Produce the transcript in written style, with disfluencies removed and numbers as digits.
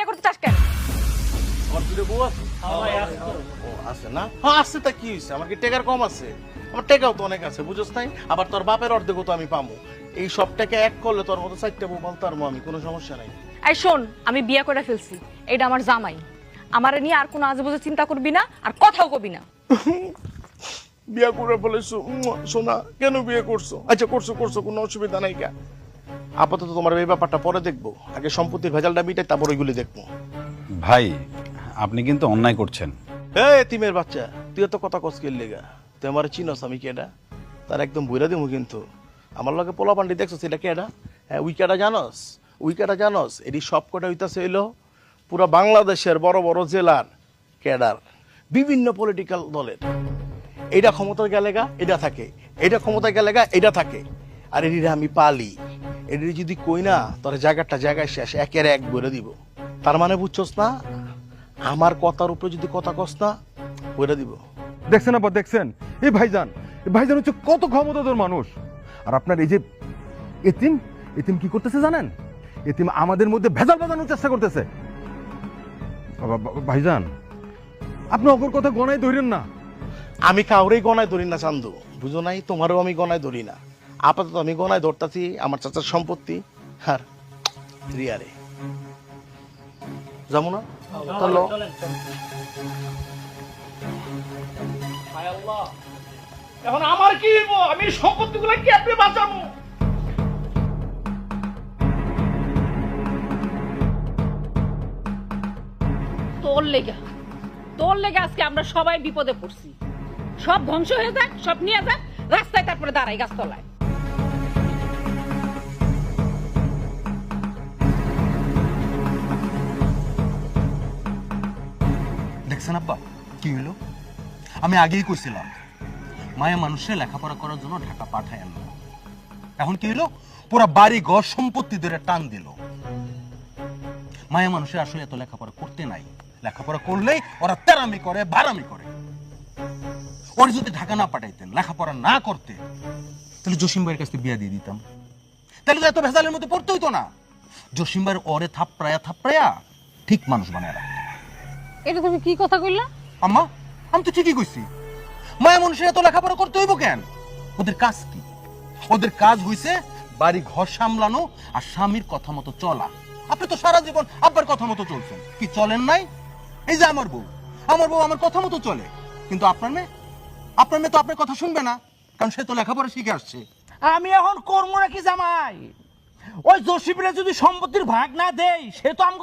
বিয়ে করতে চাস কেন? আমার দুটো বউ আছে। ও আছে না? হ্যাঁ আছে, তা কি হয়েছে? আমার কি টেকার কম আছে? আমার টেকাও তো অনেক আছে, বুঝছ নাই? আবার তোর বাপের অর্ধেকও তো আমি পামু। এই সব টাকা এক করলে তোর মতো 4টা বউ বলতে পারবো আমি, কোনো সমস্যা নাই। এই শোন, আমি বিয়ে করে ফেলছি, এটা আমার জামাই। আমারে নিয়ে আর কোনো আজেবাজে চিন্তা করবি না, আর কথাও কবি না। বিয়ে করে ফেলেছো সোনা, কেন বিয়ে করছো? আচ্ছা করছো করছো, কোনো অসুবিধা নাই। কা আপাতত তোমার এই ব্যাপারটা পরে দেখবো, আগে সম্পত্তির ভেজালটা মিটাই, তারপর ওইগুলি দেখবো। ভাই আপনি কিন্তু অন্যায় করছেন। এই এতিমের বাচ্চা, তুই তো কথা কসকের লেগা, তুই আমার চিনস আমি কেডা? তার একদম বইরা দিমু কিন্তু। আমার লগে পোলা পান্ডি দেখছো সেটা কেডা? হ্যাঁ উইকেটা জানস? উইকেটা জানস? এটি সব কটা হইতাছে হইলো পুরা বাংলাদেশের বড় বড় জেলার ক্যাডার, বিভিন্ন পলিটিক্যাল দলের। এইটা ক্ষমতা গেলেগা এটা থাকে, এটা ক্ষমতা গেলেগা এটা থাকে। আর এটিরে আমি পালি, এটি যদি কই না তোর জায়গাটা জায়গায় শেষ, একের এক বইরা দিব। তার মানে বুঝছস না, আমার কথার উপরে যদি কথা কস না বইরা দিব। দেখছেন আবার দেখছেন, এই ভাইজান হচ্ছে কত ক্ষমতাধর মানুষ। আর আপনার এই যে এতিম, এতিম কি করতেছে জানেন? এতিম আমাদের মধ্যে ভেজাল বাঁধানোর চেষ্টা করতেছে। ভাইজান আপনি অপর কথা গনায় ধরেন না। আমি কাউরেই গনায় ধরি না চান্দু, বুঝো নাই? তোমারও আমি গনায় ধরি না। আপাতত আমি গনায় ধরতাছি আমার চাচার সম্পত্তি আর রিয়ারে। যাবো না? চলো। এখন আমার কি হইব? আমি সম্পত্তিগুলো কি আপনি বাঁচাবো? তোর লেগে আজকে আমরা সবাই বিপদে পড়ছি। সব ধ্বংস হয়ে যাক, সব নিয়ে যাক রাস্তায়, তারপরে দাঁড়াই গাছতলায়। দেখছেন আব্বা কি হলো? আমি আগেই কইছিলাম মায়া মানুষের লেখাপড়া করার জন্য ঢাকা পাঠায় আনলো। এখন কি হলো? পুরা বাড়ি ঘর সম্পত্তি ধরে টান দিল। মায়া মানুষের আসলে এত লেখাপড়া করতে নাই, লেখাপড়া করলেই ওরা তেরামি করে, বারামি করে। ওর যদি ঢাকা না পাঠাইতেন, লেখাপড়া না করতে, তাহলে জসিম ভাইয়ের কাছে বিয়া দিয়ে দিতাম। তাহলে তো এত ভেজালের মধ্যে পড়তে হইতো না। জসিম ভাইয়ের ওরে থাপড়ায়া ঠিক মানুষ বানায় রাখতো। এটা তুমি কি কথা কইলা? আম্মা আমি তো ঠিকই কইছি। মায়া মানুষের এত লেখাপড়া করতে হইব কেন? ওদের কাজ কি? ওদের কাজ হইছে বাড়ি ঘর সামলানো আর স্বামীর কথা মতো চলা। আপনি তো সারা জীবন আব্বার কথা মতো চলছেন, কি চলেন নাই? এই যে আমার বউ আমার কথা মতো চলে, কিন্তু আপনার মেয়ে তো আপনার কথা শুনবে না, কারণ সে তো লেখাপড়া শিখে আসছে। আমি এখন করবো নাকি জামাই? ওই জসিমরে যদি সম্পত্তির ভাগ না দেই, সে তো আমাকে